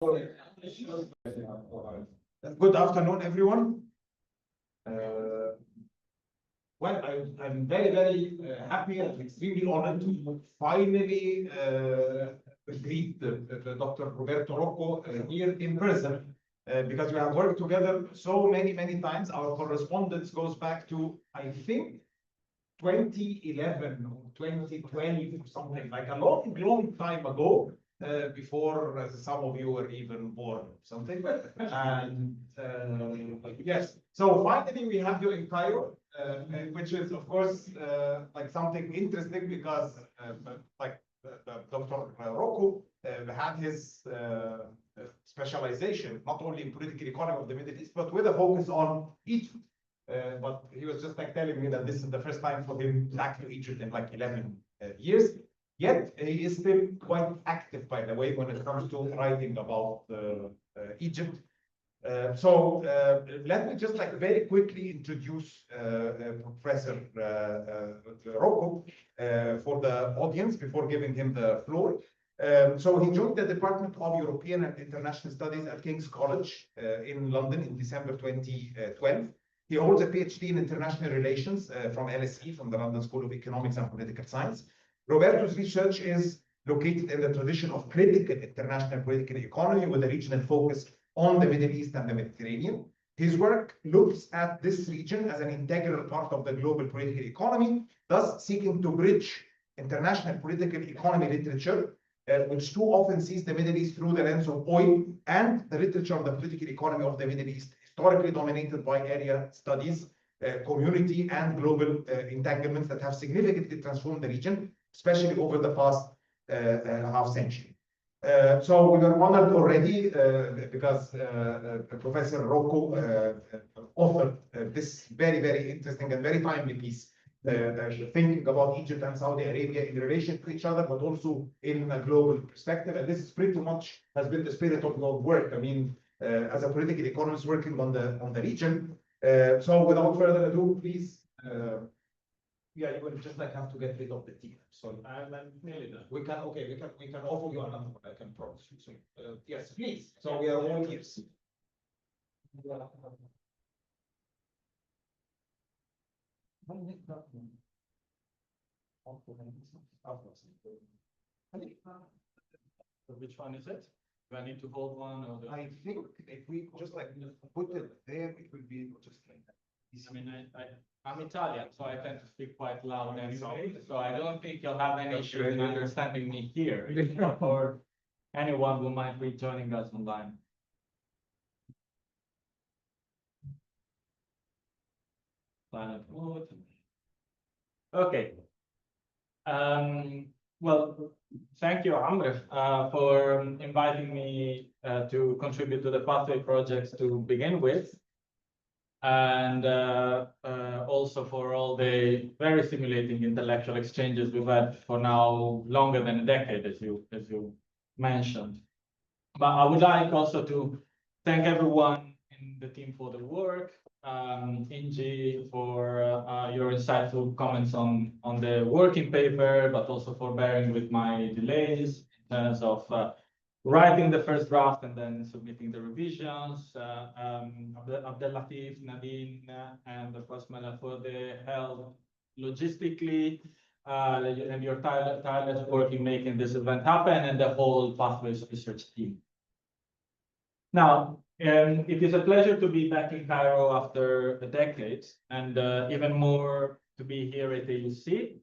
Good afternoon, everyone. Well, I'm very happy and extremely honored to finally greet Dr. Roberto Roccu here in person because we have worked together so many times. Our correspondence goes back to, I think, 2011 or 2012 or something, like a long time ago. Before some of you were even born or something. And yes, so finally we have you in Cairo, which is of course like something interesting because like Dr. Roccu had his specialization not only in political economy of the Middle East, but with a focus on Egypt. But he was just like telling me that this is the first time for him to tackle Egypt in like 11 years. Yet he is still quite active, by the way, when it comes to writing about Egypt. So let me just like very quickly introduce Professor Roccu for the audience before giving him the floor. So he joined the Department of European and International Studies at King's College in London in December 2012. He holds a PhD in International Relations from LSE, from the London School of Economics and Political Science. Roberto's research is located in the tradition of critical international political economy with a regional focus on the Middle East and the Mediterranean. His work looks at this region as an integral part of the global political economy, thus seeking to bridge international political economy literature, which too often sees the Middle East through the lens of oil, and the literature of the political economy of the Middle East, historically dominated by area studies, community and global entanglements that have significantly transformed the region, especially over the past half century. So we were honored already because Professor Roccu authored this very interesting and very timely piece, thinking about Egypt and Saudi Arabia in relation to each other, but also in a global perspective. And this is pretty much has been the spirit of your work. I mean, as a political economist working on the region. So without further ado, please. Yeah, you will just like have to get rid of the tea. So I'm nearly done. We can offer you another one, I can promise you. So yes, please. So we are all ears. Which one is it? Do I need to hold one or? I think if we just like put it there, it will be just like that. I mean, I'm Italian, so I tend to speak quite loud anyway. So I don't think you'll have any issue in understanding me here, or anyone who might be joining us online. Silent mode. Okay. Well, thank you, Amr, for inviting me to contribute to the Pathway projects to begin with, and also for all the very stimulating intellectual exchanges we've had for now longer than a decade, as you mentioned. But I would like also to thank everyone in the team for the work. Inji, for your insightful comments on the working paper, but also for bearing with my delays in terms of writing the first draft and then submitting the revisions. Abdel-Latif, Nadine, and of course Mela for the help logistically and your tireless work in making this event happen, and the whole Pathways research team. Now, it is a pleasure to be back in Cairo after a decade, and even more to be here at AUC,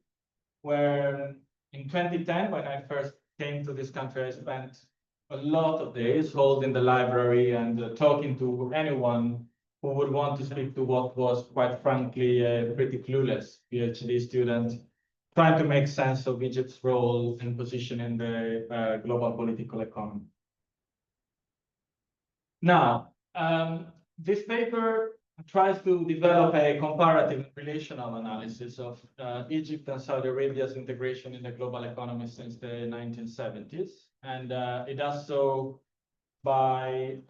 where in 2010, when I first came to this country, I spent a lot of days holding the library and talking to anyone who would want to speak to what was, quite frankly, a pretty clueless PhD student, trying to make sense of Egypt's role and position in the global political economy. Now, this paper tries to develop a comparative relational analysis of Egypt and Saudi Arabia's integration in the global economy since the 1970s. And it does so by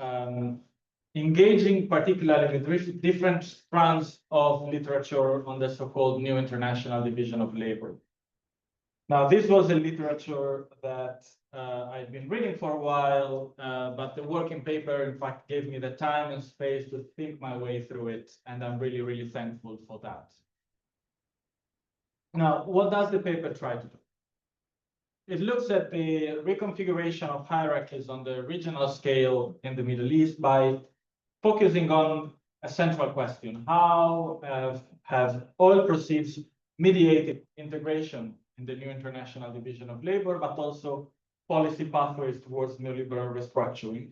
engaging particularly with different strands of literature on the so-called New International Division of Labor. Now, this was a literature that I've been reading for a while, but the working paper, in fact, gave me the time and space to think my way through it, and I'm really, really thankful for that. Now, what does the paper try to do? It looks at the reconfiguration of hierarchies on the regional scale in the Middle East by focusing on a central question: how have oil proceeds mediated integration in the new international division of labor, but also policy pathways towards neoliberal restructuring,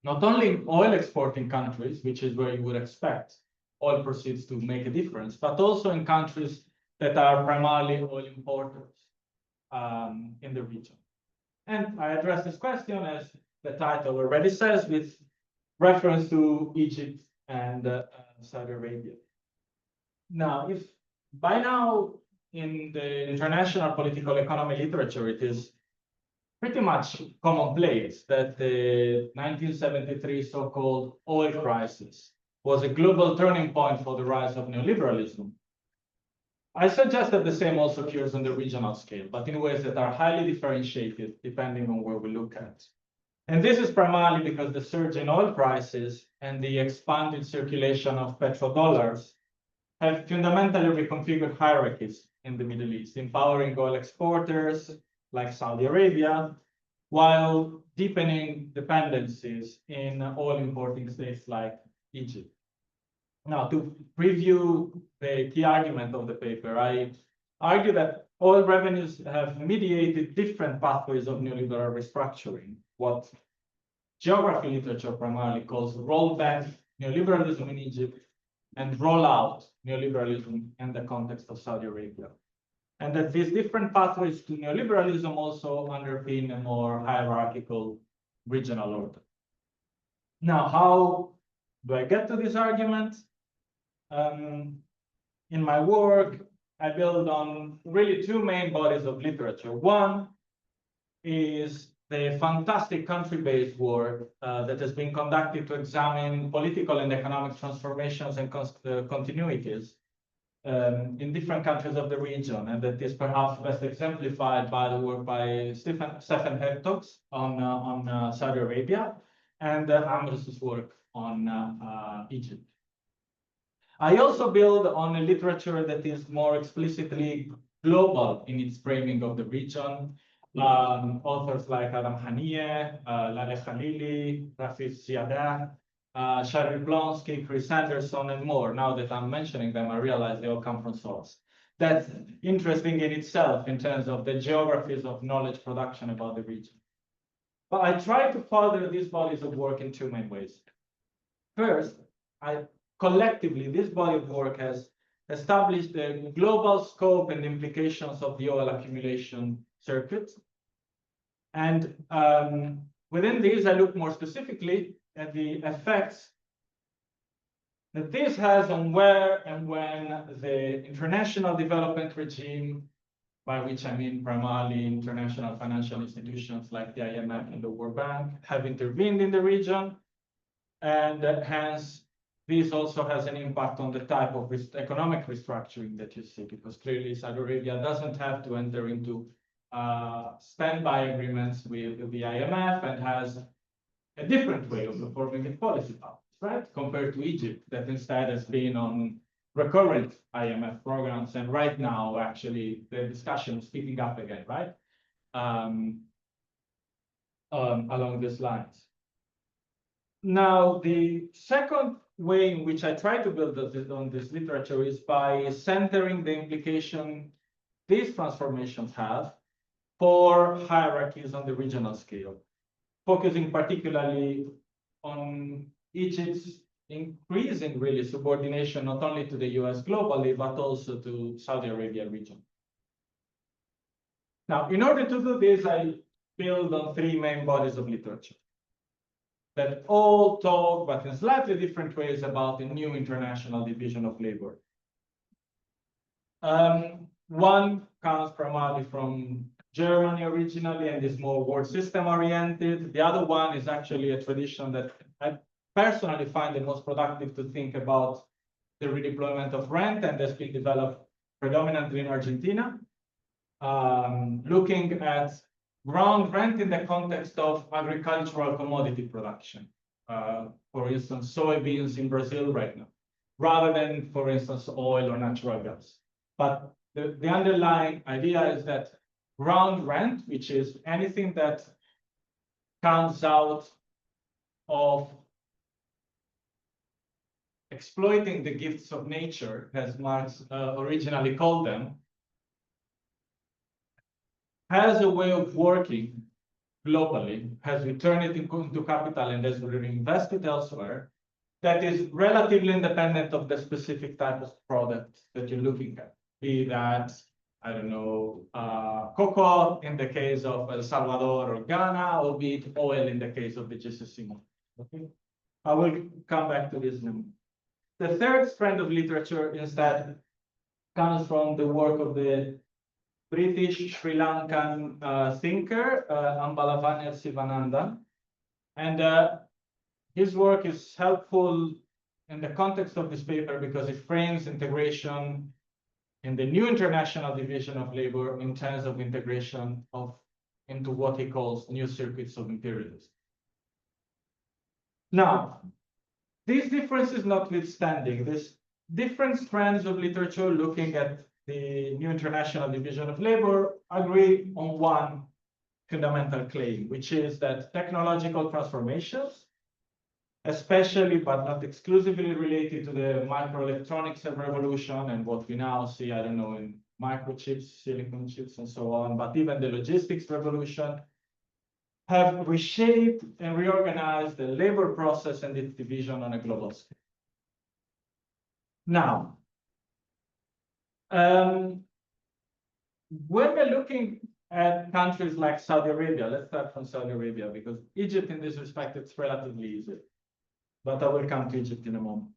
not only in oil exporting countries, which is where you would expect oil proceeds to make a difference, but also in countries that are primarily oil importers in the region. And I address this question, as the title already says, with reference to Egypt and Saudi Arabia. Now, if by now in the international political economy literature, it is pretty much commonplace that the 1973 so-called oil crisis was a global turning point for the rise of neoliberalism, I suggest that the same also occurs on the regional scale, but in ways that are highly differentiated depending on where we look at. And this is primarily because the surge in oil prices and the expanded circulation of petrodollars have fundamentally reconfigured hierarchies in the Middle East, empowering oil exporters like Saudi Arabia, while deepening dependencies in oil importing states like Egypt. Now, to preview the key argument of the paper, I argue that oil revenues have mediated different pathways of neoliberal restructuring, what geography literature primarily calls rollback neoliberalism in Egypt and rollout neoliberalism in the context of Saudi Arabia. And that these different pathways to neoliberalism also underpin a more hierarchical regional order. Now, how do I get to this argument? In my work, I build on really two main bodies of literature. One is the fantastic country-based work that has been conducted to examine political and economic transformations and continuities in different countries of the region, and that is perhaps best exemplified by the work by Stefan Hertogs on Saudi Arabia and Amr's work on Egypt. I also build on a literature that is more explicitly global in its framing of the region. Authors like Adam Haniyeh, Laleh Khalili, Rafik Ziadah, Sharyl Blonsky, Chris Anderson, and more. Now that I'm mentioning them, I realize they all come from source. That's interesting in itself in terms of the geographies of knowledge production about the region. But I try to further these bodies of work in two main ways. First, collectively, this body of work has established the global scope and implications of the oil accumulation circuit. And within these, I look more specifically at the effects that this has on where and when the international development regime, by which I mean primarily international financial institutions like the IMF and the World Bank, have intervened in the region, and hence this also has an impact on the type of economic restructuring that you see, because clearly Saudi Arabia doesn't have to enter into standby agreements with the IMF and has a different way of performing its policy powers, right? Compared to Egypt, that instead has been on recurrent IMF programs, and right now, actually, the discussion is picking up again, right? Along these lines. Now, the second way in which I try to build on this literature is by centering the implication these transformations have for hierarchies on the regional scale, focusing particularly on Egypt's increasing really subordination not only to the US globally, but also to Saudi Arabia region. Now, in order to do this, I build on three main bodies of literature that all talk, but in slightly different ways, about the new international division of labor. One comes primarily from Germany originally and is more world system oriented. The other one is actually a tradition that I personally find the most productive to think about the redeployment of rent, and that's been developed predominantly in Argentina, looking at ground rent in the context of agricultural commodity production. For instance, soybeans in Brazil right now, rather than, for instance, oil or natural gas. But the underlying idea is that ground rent, which is anything that comes out of exploiting the gifts of nature, as Marx originally called them, has a way of working globally, as we turn it into capital and as we reinvest it elsewhere, that is relatively independent of the specific type of product that you're looking at. Be that, I don't know, cocoa in the case of El Salvador or Ghana, or be it oil in the case of the GCC. Okay, I will come back to this in a moment. The third strand of literature is that comes from the work of the British Sri Lankan thinker, Ambalavaner Sivanandan. And his work is helpful in the context of this paper because it frames integration in the new international division of labor in terms of integration into what he calls new circuits of imperialism. Now, these differences notwithstanding, these different strands of literature looking at the new international division of labor agree on one fundamental claim, which is that technological transformations, especially but not exclusively related to the microelectronics revolution and what we now see, I don't know, in microchips, silicon chips, and so on, but even the logistics revolution, have reshaped and reorganized the labor process and its division on a global scale. Now, when we're looking at countries like Saudi Arabia, let's start from Saudi Arabia, because Egypt in this respect, it's relatively easy. But I will come to Egypt in a moment.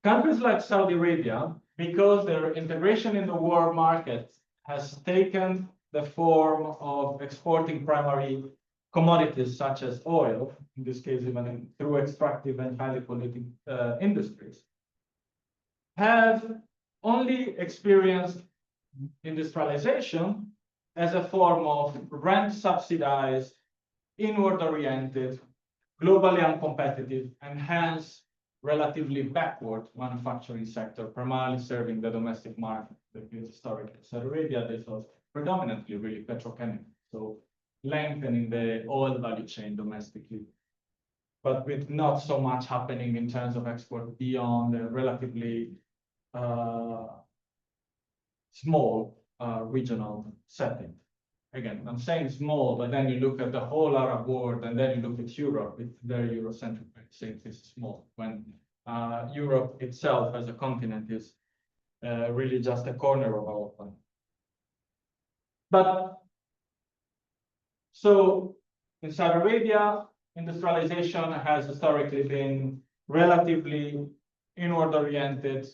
Countries like Saudi Arabia, because their integration in the world market has taken the form of exporting primary commodities such as oil, in this case even through extractive and highly polluting industries, have only experienced industrialization as a form of rent subsidized, inward-oriented, globally uncompetitive, and hence relatively backward manufacturing sector, primarily serving the domestic market. Historically, Saudi Arabia, this was predominantly really petrochemical, so lengthening the oil value chain domestically, but with not so much happening in terms of export beyond the relatively small regional setting. Again, I'm saying small, but then you look at the whole Arab world, and then you look at Europe, it's very Eurocentric, saying this is small, when Europe itself as a continent is really just a corner of our planet. But so in Saudi Arabia, industrialization has historically been relatively inward-oriented,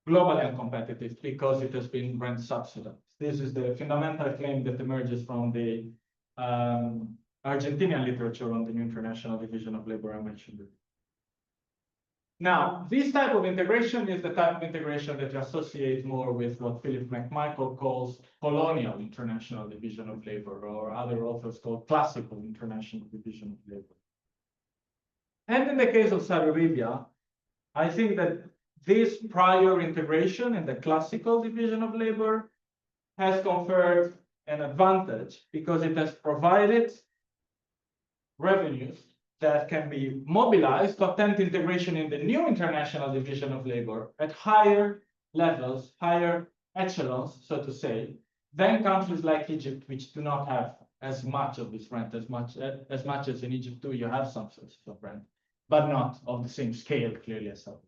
globally uncompetitive, because it has been rent subsidized. This is the fundamental claim that emerges from the Argentinian literature on the new international division of labor I mentioned before. Now, this type of integration is the type of integration that you associate more with what Philip McMichael calls colonial international division of labor, or other authors call classical international division of labor. And in the case of Saudi Arabia, I think that this prior integration in the classical division of labor has conferred an advantage because it has provided revenues that can be mobilized to attempt integration in the new international division of labor at higher levels, higher echelons, so to say, than countries like Egypt, which do not have as much of this rent, as much as in Egypt too, you have some sources of rent, but not of the same scale, clearly, as Saudi.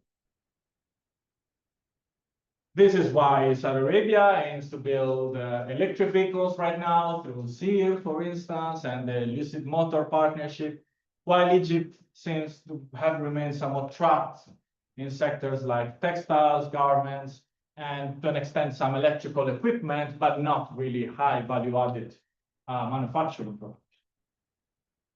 This is why Saudi Arabia aims to build electric vehicles right now through SEER, for instance, and the Lucid Motor partnership, while Egypt seems to have remained somewhat trapped in sectors like textiles, garments, and to an extent some electrical equipment, but not really high value-added manufacturing products.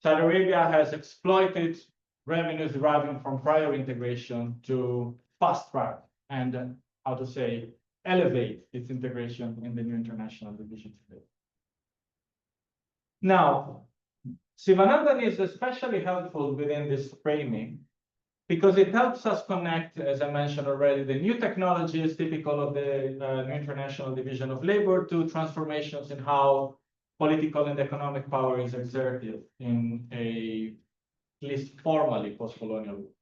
Saudi Arabia has exploited revenues deriving from prior integration to fast-track and how to say, elevate its integration in the new international division today. Now, Sivanandan is especially helpful within this framing because it helps us connect, as I mentioned already, the new technologies typical of the new international division of labor to transformations in how political and economic power is exerted in a, at least formally, post-colonial world.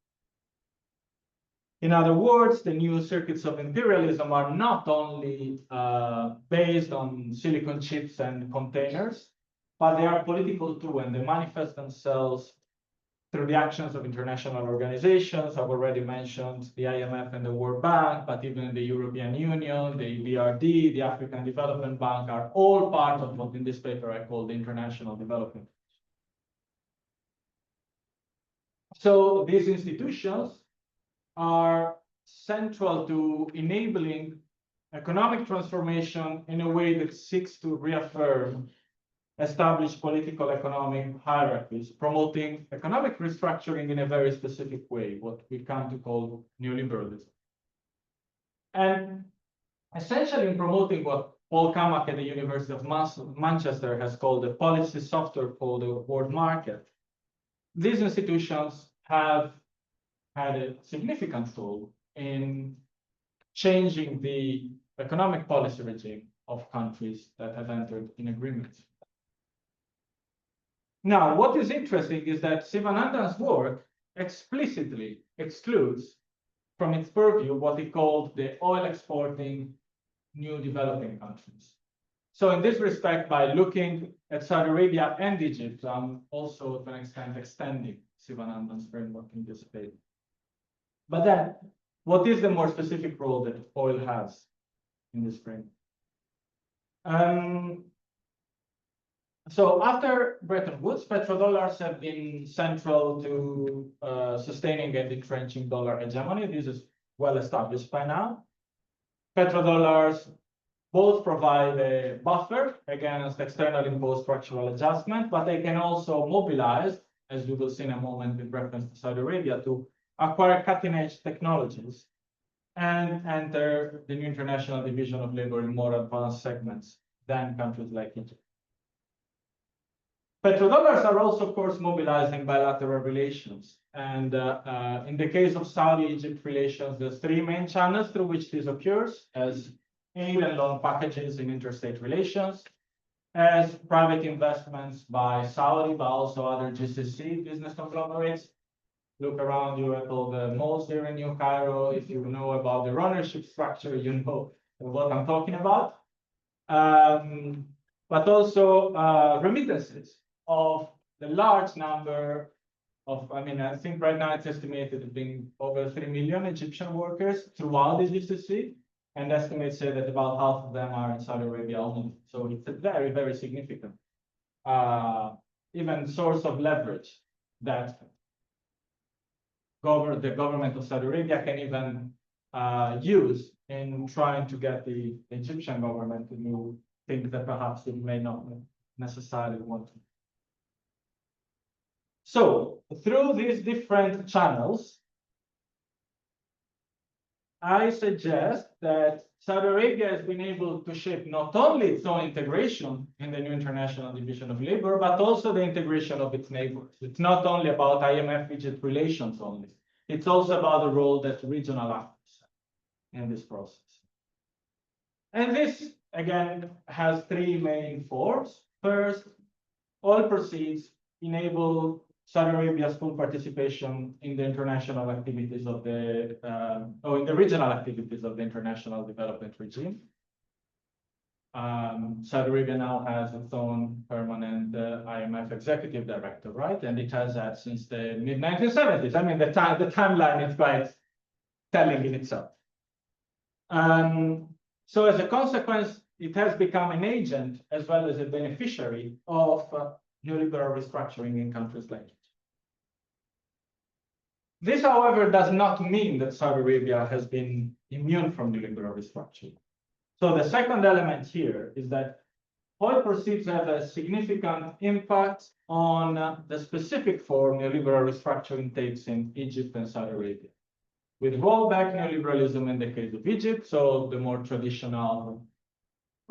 In other words, the new circuits of imperialism are not only based on silicon chips and containers, but they are political too, and they manifest themselves through the actions of international organizations. I've already mentioned the IMF and the World Bank, but even the European Union, the EBRD, the African Development Bank are all part of what in this paper I call the international development. So these institutions are central to enabling economic transformation in a way that seeks to reaffirm established political economic hierarchies, promoting economic restructuring in a very specific way, what we come to call neoliberalism. And essentially in promoting what Paul Kamak at the University of Manchester has called a policy software for the world market, these institutions have had a significant role in changing the economic policy regime of countries that have entered in agreements. Now, what is interesting is that Sivanandan's work explicitly excludes from its purview what he called the oil exporting new developing countries. So in this respect, by looking at Saudi Arabia and Egypt, I'm also to an extent extending Sivanandan's framework in this paper. But then, what is the more specific role that oil has in this framework? So after Bretton Woods, petrodollars have been central to sustaining and entrenching dollar hegemony. This is well established by now. Petrodollars both provide a buffer against external imposed structural adjustment, but they can also mobilize, as we will see in a moment with reference to Saudi Arabia, to acquire cutting-edge technologies and enter the new international division of labor in more advanced segments than countries like Egypt. Petrodollars are also, of course, mobilizing bilateral relations. And in the case of Saudi-Egypt relations, there's three main channels through which this occurs, as aid and loan packages in interstate relations, as private investments by Saudi, but also other GCC business conglomerates. Look around you at all the malls here in New Cairo. If you know about the ownership structure, you know what I'm talking about. But also remittances of the large number of, I think right now it's estimated to be over 3 million Egyptian workers throughout the GCC, and estimates say that about half of them are in Saudi Arabia only. So it's a very, very significant, even source of leverage that the government of Saudi Arabia can even use in trying to get the Egyptian government to do things that perhaps it may not necessarily want to. So through these different channels, I suggest that Saudi Arabia has been able to shape not only its own integration in the new international division of labor, but also the integration of its neighbors. It's not only about IMF-Egypt relations only. It's also about the role that regional actors have in this process. And this, again, has three main forms. First, oil proceeds enable Saudi Arabia's full participation in the international activities of the, or in the regional activities of the international development regime. Saudi Arabia now has its own permanent IMF executive director, right? And it has that since the mid-1970s. I mean, the timeline is quite telling in itself. So as a consequence, it has become an agent as well as a beneficiary of neoliberal restructuring in countries like Egypt. This, however, does not mean that Saudi Arabia has been immune from neoliberal restructuring. So the second element here is that oil proceeds have a significant impact on the specific form neoliberal restructuring takes in Egypt and Saudi Arabia. With rollback neoliberalism in the case of Egypt, so the more traditional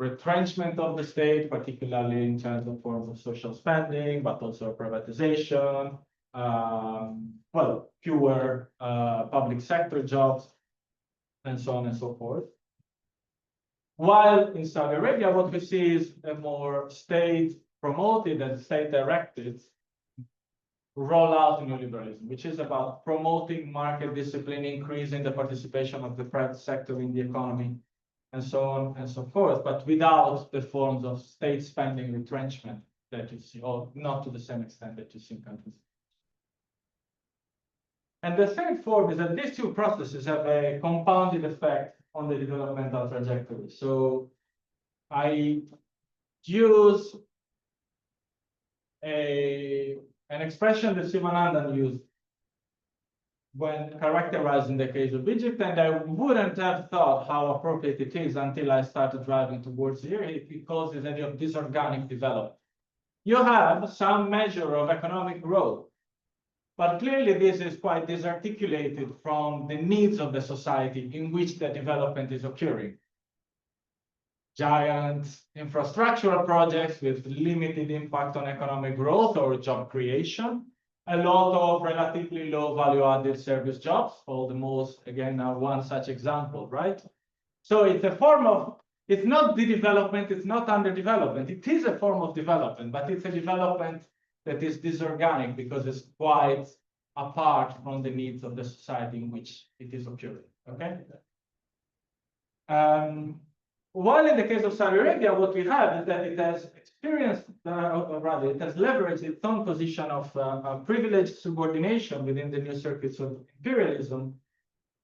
retrenchment of the state, particularly in terms of forms of social spending, but also privatization, well, fewer public sector jobs, and so on and so forth. While in Saudi Arabia, what we see is a more state-promoted and state-directed rollout in neoliberalism, which is about promoting market discipline, increasing the participation of the private sector in the economy, and so on and so forth, but without the forms of state spending retrenchment that you see, or not to the same extent that you see in countries. And the third form is that these two processes have a compounded effect on the developmental trajectory. So I use an expression that Sivanandan used when characterizing the case of Egypt, and I wouldn't have thought how appropriate it is until I started driving towards here. It calls this idea of disorganic development. You have some measure of economic growth, but clearly this is quite disarticulated from the needs of the society in which the development is occurring. Giant infrastructural projects with limited impact on economic growth or job creation, a lot of relatively low value-added service jobs, all the most, again, one such example, right? So it's a form of, it's not the development, it's not underdevelopment. It is a form of development, but it's a development that is disorganic because it's quite apart from the needs of the society in which it is occurring, okay? While in the case of Saudi Arabia, what we have is that it has experienced, or rather, it has leveraged its own position of privileged subordination within the new circuits of imperialism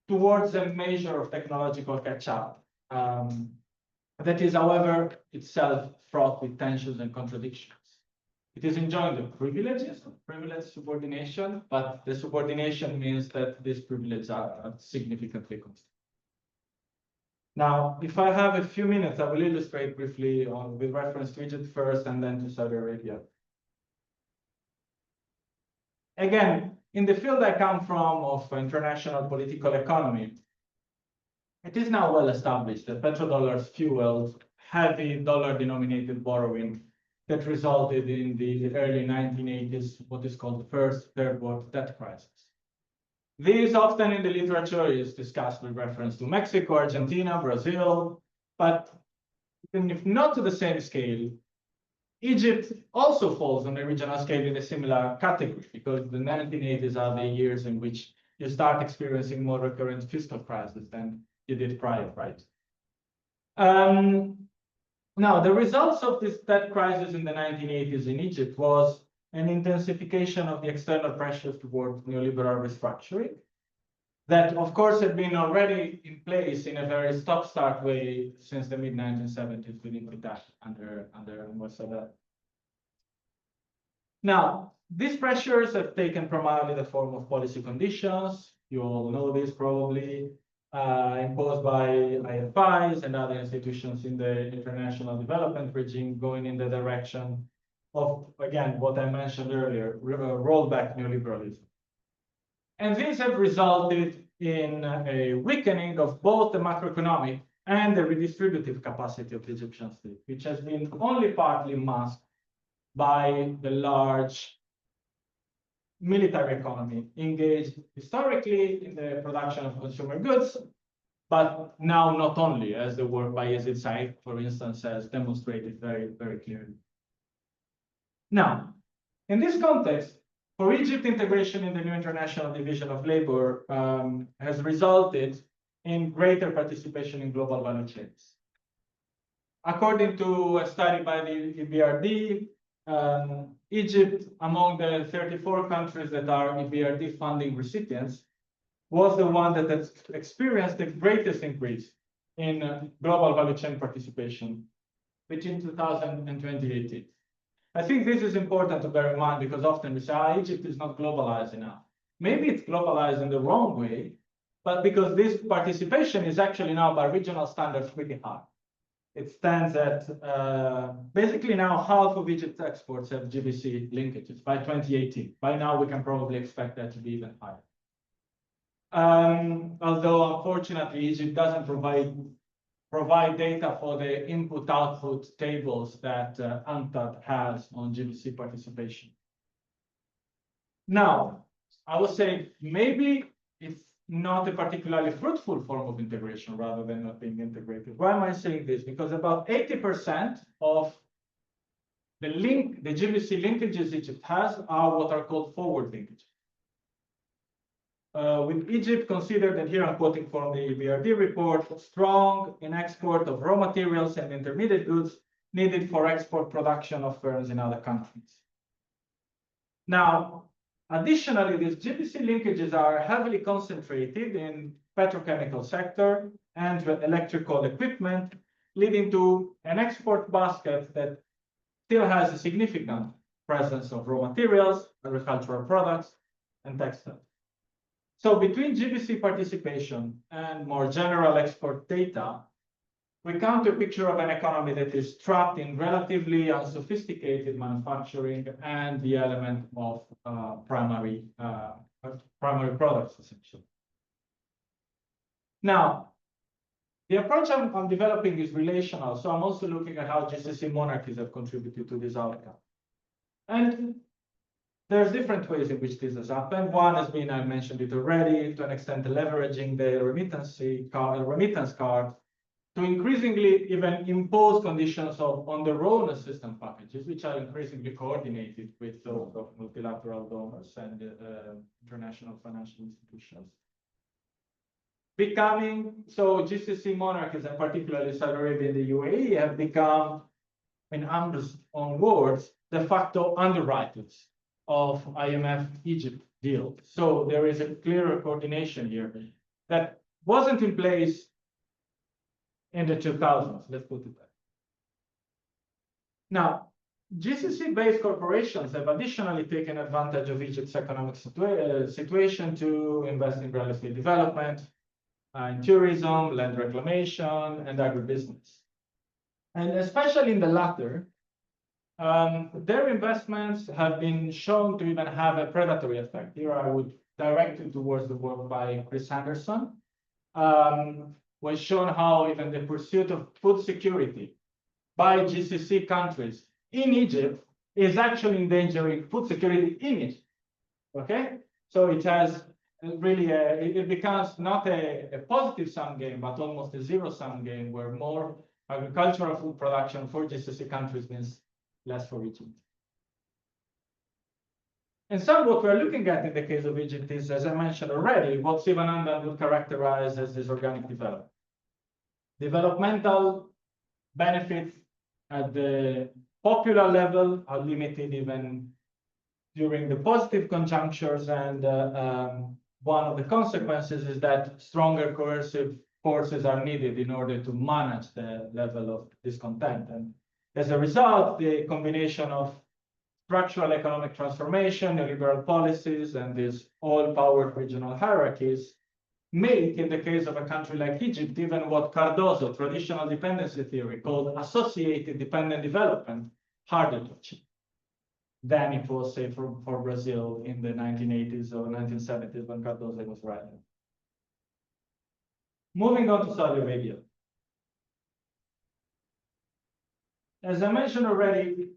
towards a measure of technological catch-up. That is, however, itself fraught with tensions and contradictions. It is enjoying the privileges of privileged subordination, but the subordination means that these privileges are significantly constrained. Now, if I have a few minutes, I will illustrate briefly with reference to Egypt first and then to Saudi Arabia. Again, in the field I come from of international political economy, it is now well established that petrodollars fueled heavy dollar-denominated borrowing that resulted in the early 1980s, what is called the first third world debt crisis. This often in the literature is discussed with reference to Mexico, Argentina, Brazil, but even if not to the same scale, Egypt also falls on the regional scale in a similar category because the 1980s are the years in which you start experiencing more recurrent fiscal crisis than you did prior, right? Now, the results of this debt crisis in the 1980s in Egypt was an intensification of the external pressures toward neoliberal restructuring that, of course, had been already in place in a very stop-start way since the mid-1970s within Qatar under Sadat. Now, these pressures have taken primarily the form of policy conditions. You all know this probably, imposed by IFIs and other institutions in the international development regime going in the direction of, again, what I mentioned earlier, rollback neoliberalism. And these have resulted in a weakening of both the macroeconomic and the redistributive capacity of the Egyptian state, which has been only partly masked by the large military economy engaged historically in the production of consumer goods, but now not only, as the work by Yazid Said, for instance, has demonstrated very, very clearly. Now, in this context, for Egypt, integration in the new international division of labor has resulted in greater participation in global value chains. According to a study by the EBRD, Egypt, among the 34 countries that are EBRD funding recipients, was the one that has experienced the greatest increase in global value chain participation between 2000 and 2018. I think this is important to bear in mind because often we say, Egypt is not globalized enough. Maybe it's globalized in the wrong way, but because this participation is actually now by regional standards pretty high. It stands at basically now half of Egypt's exports have GBC linkages by 2018. By now, we can probably expect that to be even higher. Although, unfortunately, Egypt doesn't provide provide data for the input-output tables that UNCTAD has on GBC participation. Now, I would say maybe it's not a particularly fruitful form of integration rather than not being integrated. Why am I saying this? Because about 80% of the GBC linkages Egypt has are what are called forward linkages. With Egypt considered, and here I'm quoting from the BRD report, strong in export of raw materials and intermediate goods needed for export production of firms in other countries. Now, additionally, these GBC linkages are heavily concentrated in petrochemical sector and electrical equipment, leading to an export basket that still has a significant presence of raw materials, agricultural products, and textiles. So between GBC participation and more general export data, we come to a picture of an economy that is trapped in relatively unsophisticated manufacturing and the element of primary products, essentially. Now, the approach I'm developing is relational, so I'm also looking at how GCC monarchies have contributed to this outcome. And there's different ways in which this has happened. One has been, I mentioned it already, to an extent leveraging the remittance card to increasingly even impose conditions on their own assistance packages, which are increasingly coordinated with those of multilateral donors and international financial institutions. So GCC monarchies, and particularly Saudi Arabia and the UAE, have become, in Amr's own words, de facto underwriters of IMF Egypt deal. So there is a clearer coordination here that wasn't in place in the 2000s, let's put it that way. Now, GCC-based corporations have additionally taken advantage of Egypt's economic situation to invest in real estate development, in tourism, land reclamation, and agribusiness. And especially in the latter, their investments have been shown to even have a predatory effect. Here I would direct you towards the work by Chris Anderson, was shown how even the pursuit of food security by GCC countries in Egypt is actually endangering food security in Egypt. Okay, so it has really it becomes not a positive sum game, but almost a zero-sum game where more agricultural food production for GCC countries means less for Egypt. And so what we're looking at in the case of Egypt is, as I mentioned already, what Sivanandan would characterize as this organic development. Developmental benefits at the popular level are limited even during the positive conjunctures, and one of the consequences is that stronger coercive forces are needed in order to manage the level of discontent. And as a result, the combination of structural economic transformation, neoliberal policies, and these all-powered regional hierarchies make, in the case of a country like Egypt, even what Cardozo, traditional dependency theory, called associated dependent development, harder to achieve than it was, say, for Brazil in the 1980s or 1970s when Cardozo was writing. Moving on to Saudi Arabia. As I mentioned already,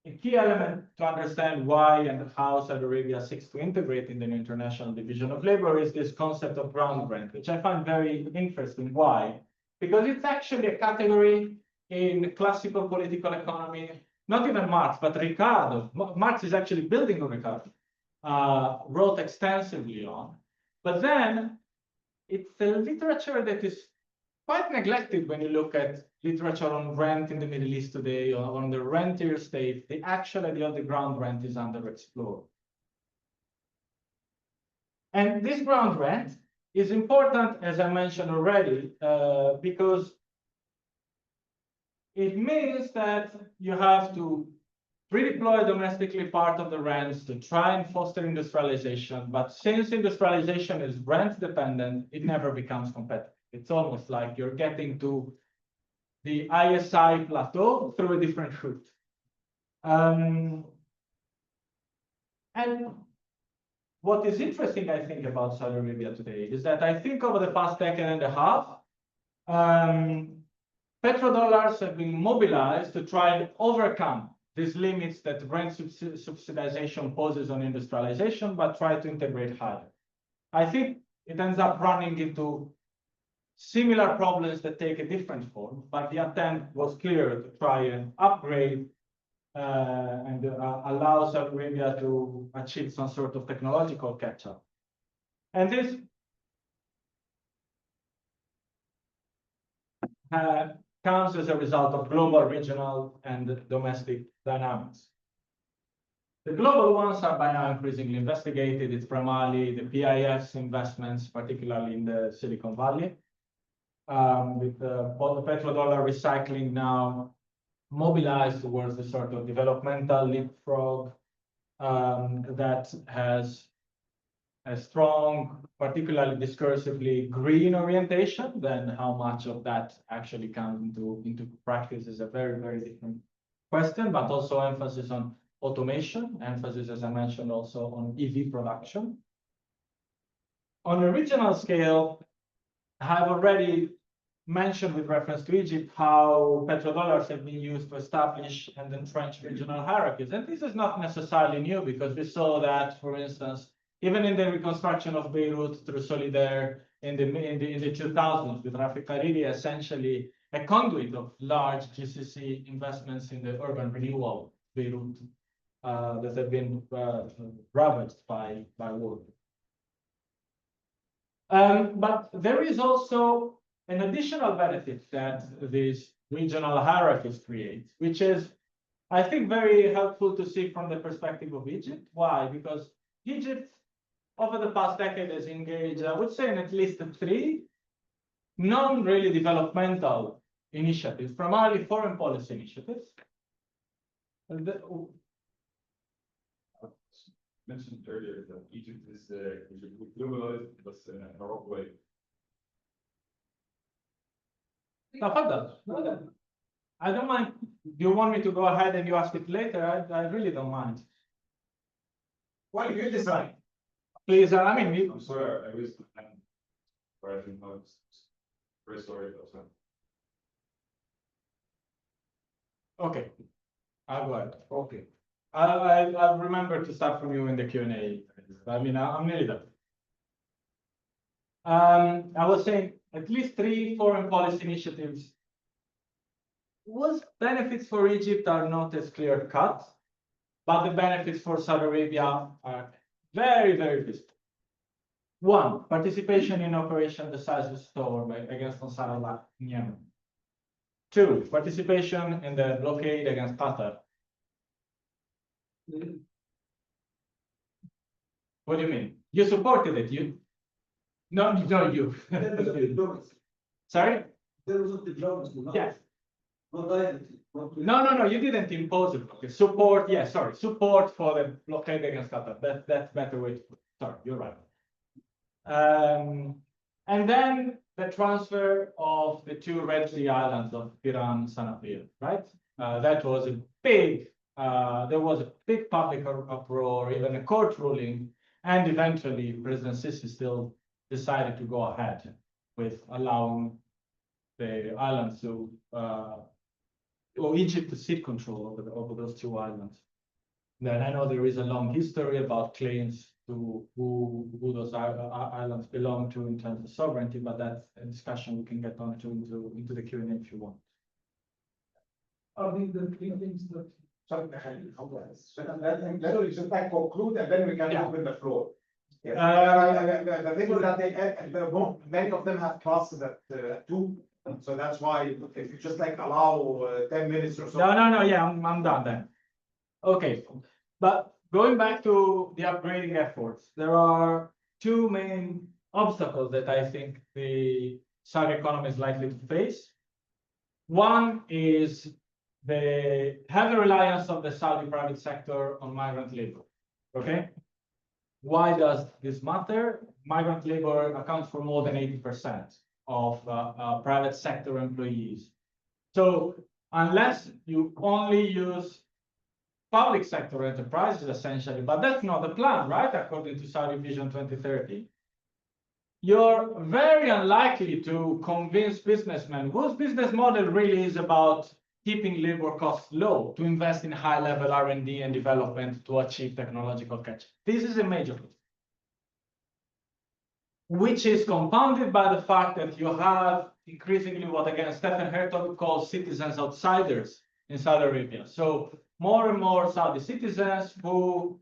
a key element to understand why and how Saudi Arabia seeks to integrate in the international division of labor is this concept of ground rent, which I find very interesting. Why? Because it's actually a category in classical political economy, not even Marx, but Ricardo. Marx is actually building on Ricardo, wrote extensively on. But then it's a literature that is quite neglected when you look at literature on rent in the Middle East today, or on the rentier state. The actual idea of the ground rent is underexplored. And this ground rent is important, as I mentioned already, because it means that you have to redeploy domestically part of the rents to try and foster industrialization. But since industrialization is rent dependent, it never becomes competitive. It's almost like you're getting to the ISI plateau through a different route. And what is interesting, I think, about Saudi Arabia today is that I think over the past decade and a half, petrodollars have been mobilized to try and overcome these limits that Brent subsidization poses on industrialization, but try to integrate higher. I think it ends up running into similar problems that take a different form, but the attempt was clear to try and upgrade and allow Saudi Arabia to achieve some sort of technological catch-up. And this comes as a result of global, regional, and domestic dynamics. The global ones are by now increasingly investigated. It's primarily the PIF's investments, particularly in the Silicon Valley, with the petrodollar recycling now mobilized towards the sort of developmental leapfrog that has a strong, particularly discursively green orientation. Then how much of that actually comes into practice is a very, very different question, but also emphasis on automation, emphasis, as I mentioned, also on EV production. On a regional scale, I have already mentioned with reference to Egypt how petrodollars have been used to establish and entrench regional hierarchies. And this is not necessarily new, because we saw that, for instance, even in the reconstruction of Beirut through Solidaire in the 2000s, with Rafik Hariri essentially a conduit of large GCC investments in the urban renewal of Beirut that have been ravaged by war. But there is also an additional benefit that these regional hierarchies create, which is, I think, very helpful to see from the perspective of Egypt. Why? Because Egypt, over the past decade, has engaged, I would say, in at least 3 non-really developmental initiatives, primarily foreign policy initiatives. Mentioned earlier that Egypt is globalized, but in a wrong way. I don't mind. Do you want me to go ahead and you ask it later? I really don't mind. Well, you decide. Please, I mean, I'm sorry, I was where I think I was very sorry about that. Okay, I'll go ahead. Okay. I'll remember to start from you in the Q&A. I mean, I'm nearly done. I was saying at least 3 foreign policy initiatives. Whose benefits for Egypt are not as clear cut, but the benefits for Saudi Arabia are very, very visible. 1, participation in Operation Decisive Storm against Ansar Allah in Yemen. 2, participation in the blockade against Qatar. What do you mean? You supported it, you? No, you. Sorry? There was a diplomacy. Yes. No, No, you didn't impose it. Okay. Support, yeah, sorry. Support for the blockade against Qatar. That's better way to put it. Sorry, you're right. And then the transfer of the 2 Red Sea islands of Iran and Sanafir, right? That was a big, there was a big public uproar, even a court ruling, and eventually President Sisi still decided to go ahead with allowing the islands to, or Egypt to cede control over those 2 islands. Then I know there is a long history about claims to who those islands belong to in terms of sovereignty, but that's a discussion we can get onto into the Q&A if you want. I think the 3 things that. Sorry, just like conclude, and then we can open the floor. Yes. The thing is that many of them have classes at 2, so that's why if you just like allow 10 minutes or so. No, yeah, I'm done then. Okay, but going back to the upgrading efforts, there are 2 main obstacles that I think the Saudi economy is likely to face. One is the heavy reliance of the Saudi private sector on migrant labor. Okay, why does this matter? Migrant labor accounts for more than 80% of private sector employees. So unless you only use public sector enterprises, essentially, but that's not the plan, right? According to Saudi Vision 2030. you're very unlikely to convince businessmen whose business model really is about keeping labor costs low to invest in high-level R&D and development to achieve technological catch-up. This is a major problem, which is compounded by the fact that you have increasingly what, again, Stephen Hertog calls citizens outsiders in Saudi Arabia. So more and more Saudi citizens who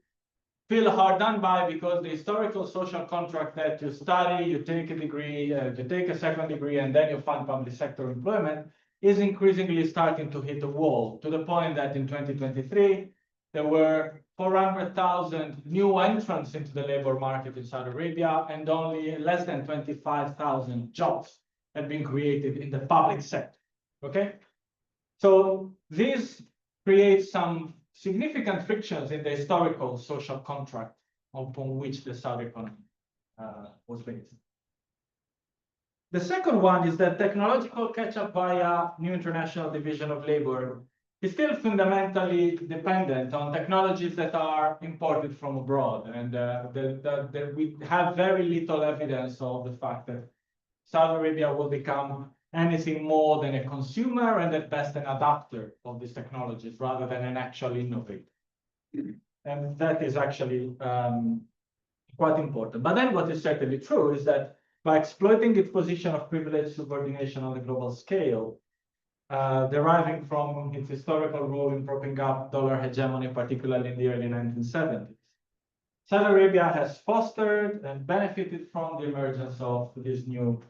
feel hard done by because the historical social contract that you study, you take a degree, you take a second degree, and then you find public sector employment is increasingly starting to hit a wall, to the point that in 2023, there were 400,000 new entrants into the labor market in Saudi Arabia, and only less than 25,000 jobs had been created in the public sector, okay? So this creates some significant frictions in the historical social contract upon which the Saudi economy was based. The second one is that technological catch-up via new international division of labor is still fundamentally dependent on technologies that are imported from abroad. And we have very little evidence of the fact that Saudi Arabia will become anything more than a consumer and at best an adapter of these technologies rather than an actual innovator. And that is actually quite important. But then what is certainly true is that by exploiting its position of privileged subordination on the global scale, deriving from its historical role in propping up dollar hegemony, particularly in the early 1970s, Saudi Arabia has fostered and benefited from the emergence of these new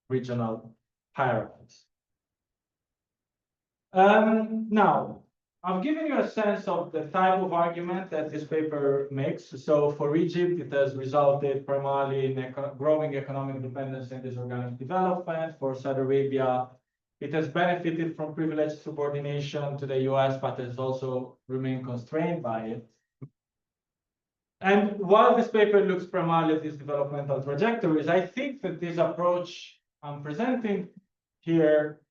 regional hierarchies. Now, I've given you a sense of the type of argument that this paper makes. So for Egypt, it has resulted primarily in growing economic dependence and disorganic development. For Saudi Arabia, it has benefited from privileged subordination to the US, but has also remained constrained by it. And while this paper looks primarily at these developmental trajectories, I think that this approach I'm presenting here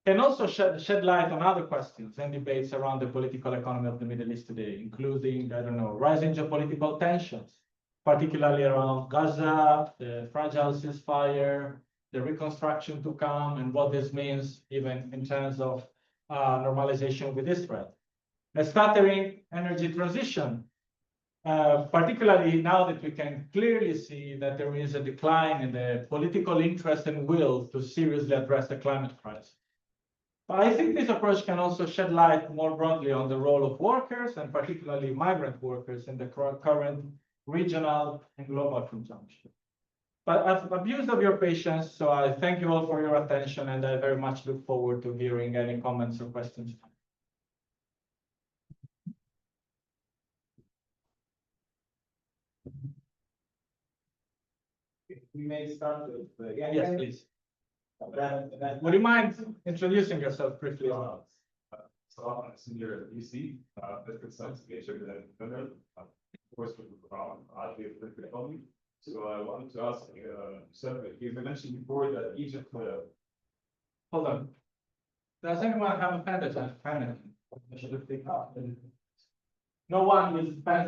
can also shed light on other questions and debates around the political economy of the Middle East today, including, I don't know, rising geopolitical tensions, particularly around Gaza, the fragile ceasefire, the reconstruction to come, and what this means even in terms of normalization with Israel. A stuttering energy transition, particularly now that we can clearly see that there is a decline in the political interest and will to seriously address the climate crisis. But I think this approach can also shed light more broadly on the role of workers, and particularly migrant workers, in the current regional and global conjuncture. But I've abused of your patience, so I thank you all for your attention, and I very much look forward to hearing any comments or questions. We may start with Yes, please. Would you mind introducing yourself briefly? So I'm a senior VC, different science major than federal, of course, around political economy. So I wanted to ask, you mentioned before that Egypt. Hold on. Does anyone have a pen that has pen? No one is pen.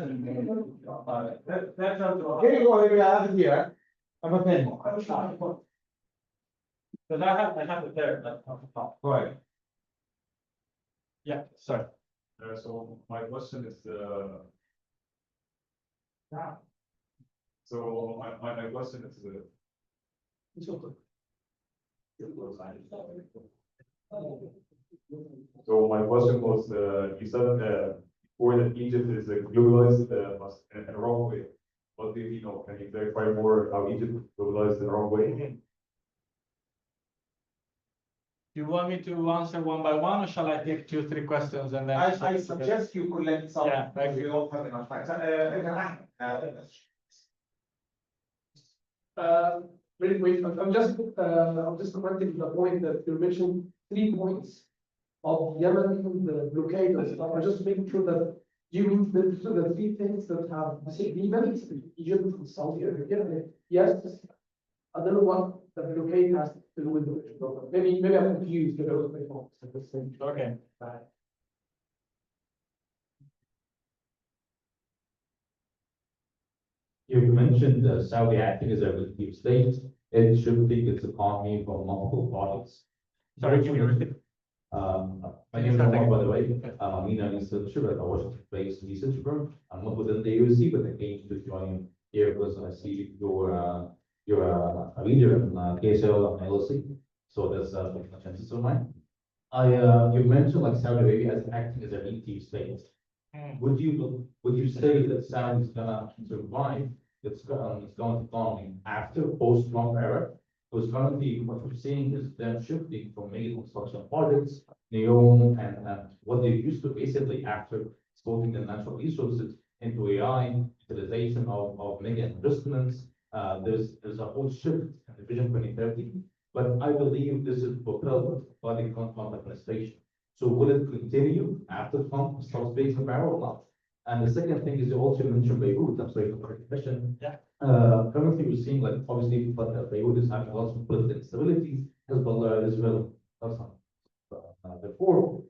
That's not Here you go, I have it here. I'm a pen. Because I have it there. Go ahead. Yeah, sorry. So my question is, so my question is, so my question was, you said before that Egypt is a globalized in a wrong way. What do you know? Can you clarify more how Egypt globalized in the wrong way? Do you want me to answer one by one, or shall I take 2 or 3 questions and then? I suggest you collect some. Yeah, if you don't have enough time. Really quick, I'm just correcting the point that you mentioned 3 points of Yemen, the blockade and stuff. I'm just making sure that you mean the 3 things that have agreement, Egypt and Saudi Arabia. Yes, I don't know what the blockade has to do with the maybe I'm confused because I was making at the same time. Okay. You mentioned Saudi acting as a relative state. It should take its economy from multiple parties. Sorry, can you repeat? My name is Omar, by the way. I'm a MENA researcher at a Washington-based research firm. I'm not within the AOC, but I came to join here because I see you're a leader in KSL and LLC. So that's a consensus of mine. You mentioned like Saudi Arabia as acting as a relative state. Would you say that Saudi is gonna survive its current economy after post-Trump era? Because currently what we're seeing is them shifting from mega construction projects, NEOM, and what they used to basically after exporting the natural resources into AI, utilization of mega investments. There's a whole shift in the Vision 2030, but I believe this is propelled by the Trump administration. So will it continue after Trump starts facing power or not? And the second thing is you also mentioned Beirut. I'm sorry for the question. Yeah. Currently we're seeing like obviously, but Beirut is having lots of political instabilities. Hezbollah, Israel, therefore,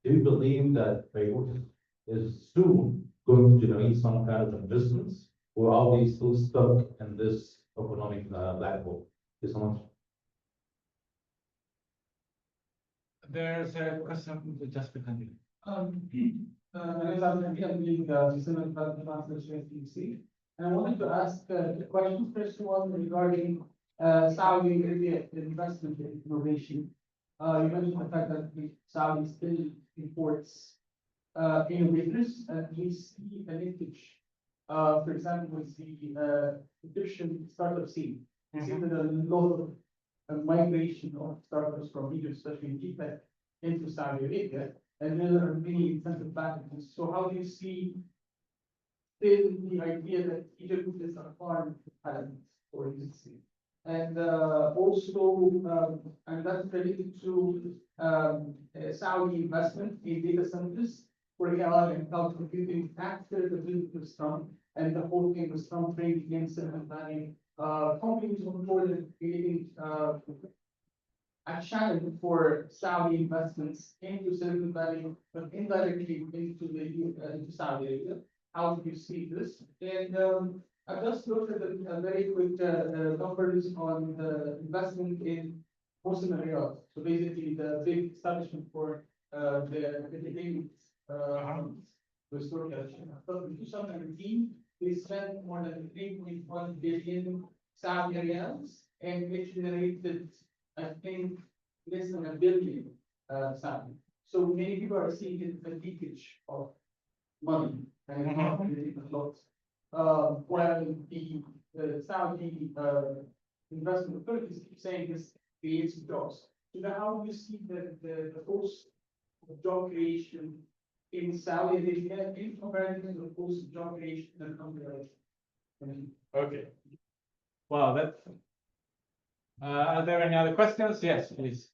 do you believe that Beirut is soon going to generate some kind of investments, or are we still stuck in this economic black hole? Thank you so much. There's a question just behind you. My name is Abdul I'm leading the Sustainable Development Translation at PUC. And I wanted to ask the question first one regarding Saudi Arabia investment in innovation. You mentioned the fact that Saudi still imports innovators, and we see a linkage. For example, with the Egyptian startup scene. We see that a lot of migration of startups from Egypt, especially in Egypt, into Saudi Arabia, and there are many incentive packages. So how do you see still the idea that Egypt is a farm talent for this? And also, and that's related to Saudi investment in data centers for AI and cloud computing after the visit of Trump and the whole thing with Trump trade against Silicon Valley. Companies on board and creating a channel for Saudi investments into Silicon Valley, but indirectly into Saudi Arabia. How do you see this? And I just looked at the very quick numbers on the investment in Muslim Riyadh. So basically, the big establishment for the entertainment restoration. So in 2019, they spent more than 3.1 billion Saudi riyals, and it generated, I think, less than $1 billion Saudi. So many people are seeing it a leakage of money, and it's not really a lot. While the Saudi investment authorities keep saying this creates jobs. So now how do you see the post job creation in Saudi Arabia in comparison to the post job creation in country? Okay. Wow, that's. Are there any other questions? Yes, please.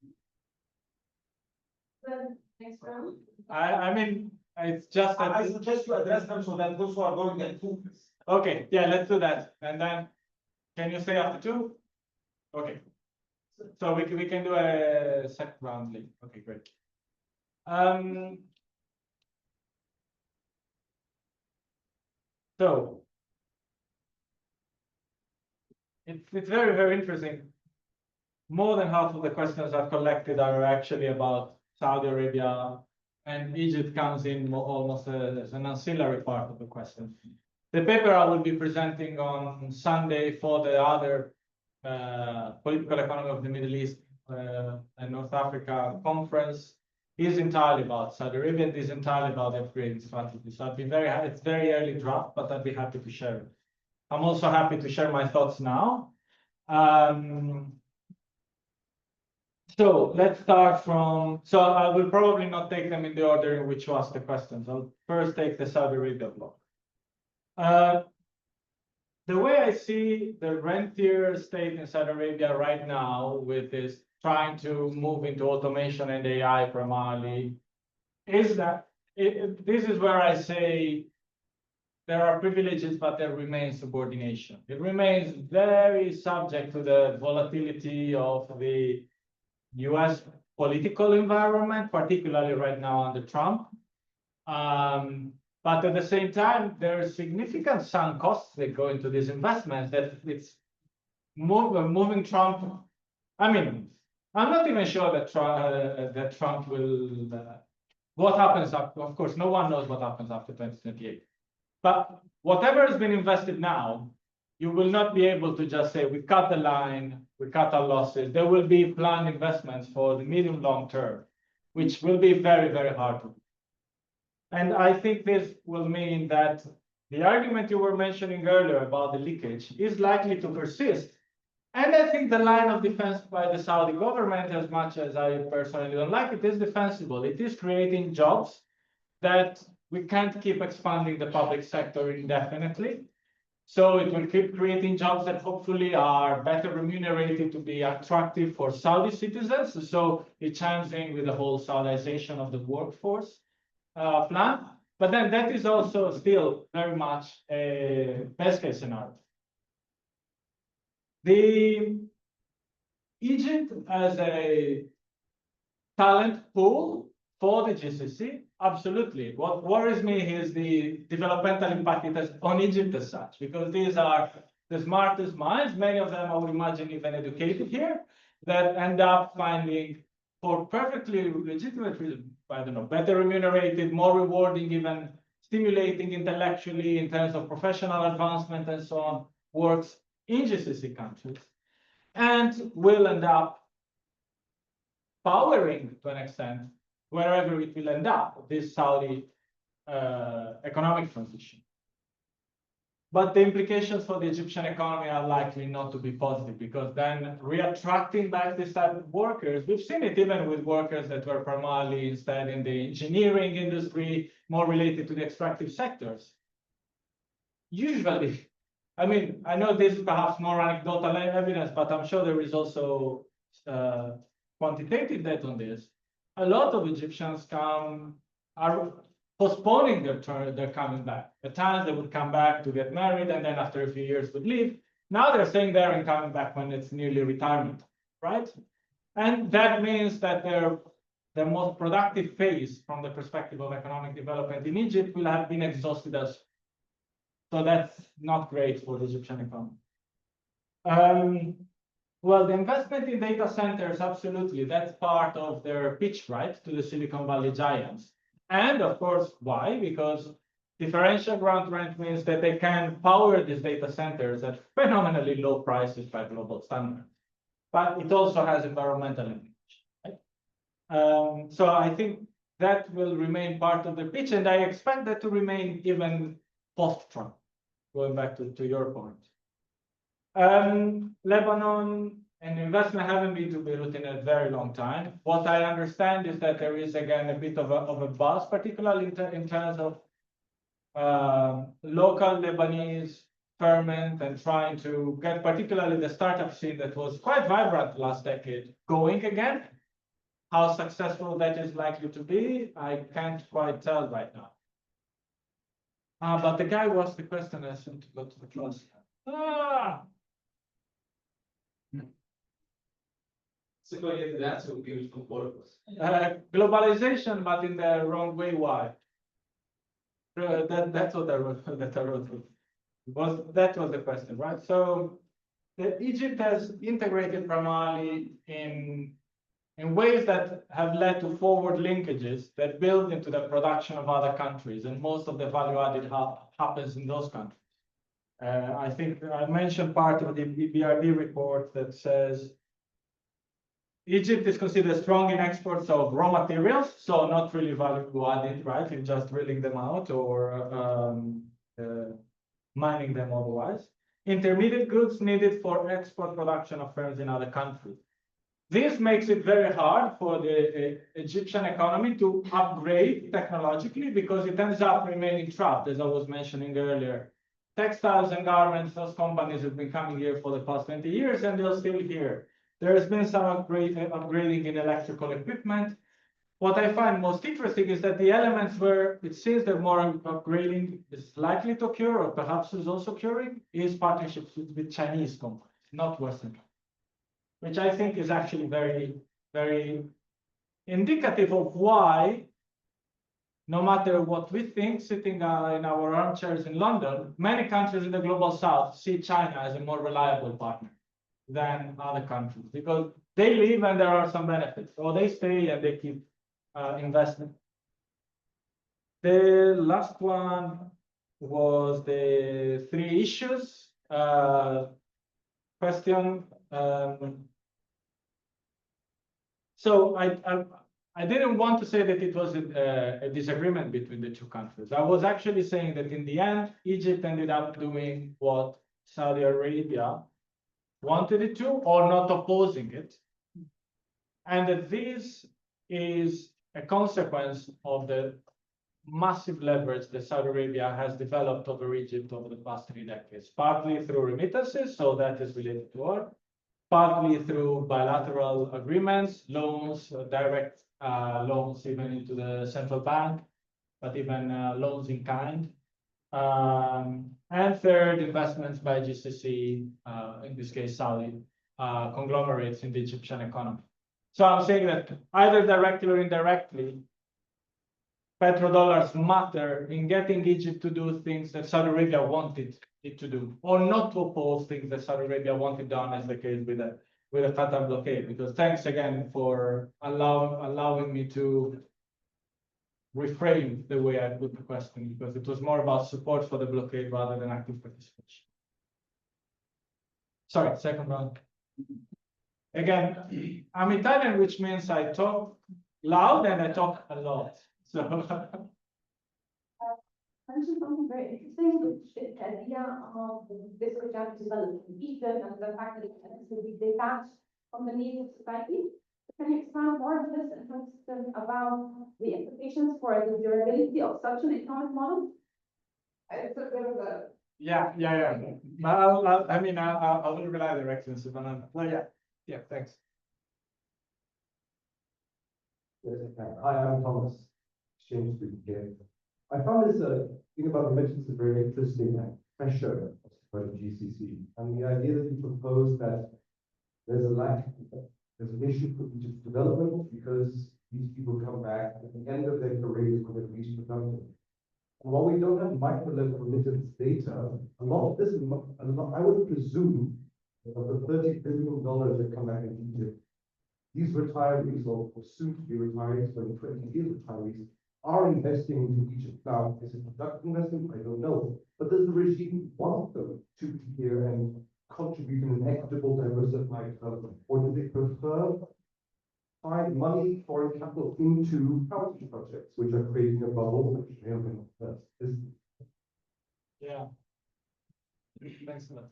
Next round. I mean, it's just that. I suggest you address them so that those who are going at 2. Okay, yeah, let's do that. And then, can you stay after 2? Okay. So we can do a second round later. Okay, great. So it's very interesting. More than half of the questions I've collected are actually about Saudi Arabia, and Egypt comes in almost as an ancillary part of the question. The paper I will be presenting on Sunday for the other political economy of the Middle East and North Africa conference is entirely about Saudi Arabia and is entirely about the upgrading strategy. So I'd be it's very early draft, but I'd be happy to share it. I'm also happy to share my thoughts now. So let's start from, so I will probably not take them in the order in which you asked the questions. I'll first take the Saudi Arabia block. The way I see the rentier state in Saudi Arabia right now with this trying to move into automation and AI primarily is that this is where I say there are privileges, but there remains subordination. It remains very subject to the volatility of the US political environment, particularly right now under Trump. But at the same time, there are significant sunk costs that go into these investments that it's moving Trump. I mean, I'm not even sure that Trump will, what happens after, of course, no one knows what happens after 2028. But whatever has been invested now, you will not be able to just say, we cut the line, we cut our losses. There will be planned investments for the medium long term, which will be very, very hard to do. And I think this will mean that the argument you were mentioning earlier about the leakage is likely to persist. And I think the line of defense by the Saudi government, as much as I personally don't like it, is defensible. It is creating jobs that we can't keep expanding the public sector indefinitely. So it will keep creating jobs that hopefully are better remunerated to be attractive for Saudi citizens. So it chimes in with the whole Saudization of the workforce plan. But then that is also still very much a best case scenario. The Egypt as a talent pool for the GCC, absolutely. What worries me is the developmental impact it has on Egypt as such, because these are the smartest minds, many of them I would imagine even educated here, that end up finding for perfectly legitimate reasons, I don't know, better remunerated, more rewarding, even stimulating intellectually in terms of professional advancement and so on, works in GCC countries, and will end up powering to an extent wherever it will end up, this Saudi economic transition. But the implications for the Egyptian economy are likely not to be positive, because then reattracting back this type of workers, we've seen it even with workers that were primarily instead in the engineering industry, more related to the extractive sectors. Usually, I mean, I know this is perhaps more anecdotal evidence, but I'm sure there is also quantitative data on this. A lot of Egyptians are postponing their coming back. At times they would come back to get married, and then after a few years would leave. Now they're staying there and coming back when it's nearly retirement, right? And that means that their most productive phase from the perspective of economic development in Egypt will have been exhausted as. So that's not great for the Egyptian economy. Well, the investment in data centers, absolutely, that's part of their pitch, right, to the Silicon Valley giants. And of course, why? Because differential ground rent means that they can power these data centers at phenomenally low prices by global standards. But it also has environmental implications, right? So I think that will remain part of the pitch, and I expect that to remain even post-Trump, going back to your point. Lebanon and investment haven't been to Beirut in a very long time. What I understand is that there is again a bit of a buzz, particularly in terms of local Lebanese ferment and trying to get particularly the startup scene that was quite vibrant last decade going again. How successful that is likely to be, I can't quite tell right now. But the guy who asked the question, I seem to go to the class. So that's a beautiful purpose. Globalization, but in the wrong way. Why? That's what I wrote. That was the question, right? So Egypt has integrated primarily in ways that have led to forward linkages that build into the production of other countries, and most of the value added happens in those countries. I think I mentioned part of the BRD report that says Egypt is considered strong in exports of raw materials, so not really value added, right? In just drilling them out or mining them otherwise. Intermediate goods needed for export production of firms in other countries. This makes it very hard for the Egyptian economy to upgrade technologically, because it ends up remaining trapped, as I was mentioning earlier. Textiles and garments, those companies have been coming here for the past 20 years, and they're still here. There has been some upgrading in electrical equipment. What I find most interesting is that the elements where it seems that more upgrading is likely to occur, or perhaps is also occurring, is partnerships with Chinese companies, not Western companies, which I think is actually very, very indicative of why no matter what we think, sitting in our armchairs in London, many countries in the global south see China as a more reliable partner than other countries because they leave and there are some benefits, or they stay and they keep investing. The last one was the 3 issues question. So I didn't want to say that it was a disagreement between the 2 countries. I was actually saying that in the end, Egypt ended up doing what Saudi Arabia wanted it to, or not opposing it. And that this is a consequence of the massive leverage that Saudi Arabia has developed over Egypt over the past 3 decades, partly through remittances, so that is related to oil, partly through bilateral agreements, loans, direct loans even into the central bank, but even loans in kind. And third, investments by GCC, in this case Saudi, conglomerates in the Egyptian economy. So I'm saying that either directly or indirectly, petrodollars matter in getting Egypt to do things that Saudi Arabia wanted it to do, or not to oppose things that Saudi Arabia wanted done, as the case with the Qatar blockade. Because thanks again for allowing me to reframe the way I put the question, because it was more about support for the blockade rather than active participation. Sorry, second round. Again, I'm Italian, which means I talk loud and I talk a lot. So mentioned something very interesting, which is the idea of this project development Egypt and the fact that it tends to be detached from the needs of society. Can you expand more on this and talk about the implications for the durability of such an economic model? It's a bit of a yeah. I will rely directly on Sivanandan. Yeah, thanks. Hi, I'm Thomas. Exchange speaking here. I found this thing about remittances very interesting and pressure by the GCC, and the idea that you propose that there's an issue for Egypt's development because these people come back at the end of their careers when they've reached productive. And while we don't have micro-level remittance data, a lot of this, I would presume that of the $30 billion that come back in Egypt, these retirees or soon to be retirees, but 20-year retirees, are investing into Egypt. Now, is it productive investment? I don't know. But does the regime want them to be here and contribute in an equitable, diversified development? Or do they prefer find money, foreign capital into housing projects, which are creating a bubble, which may or may not hurt? Yeah. Thanks a lot.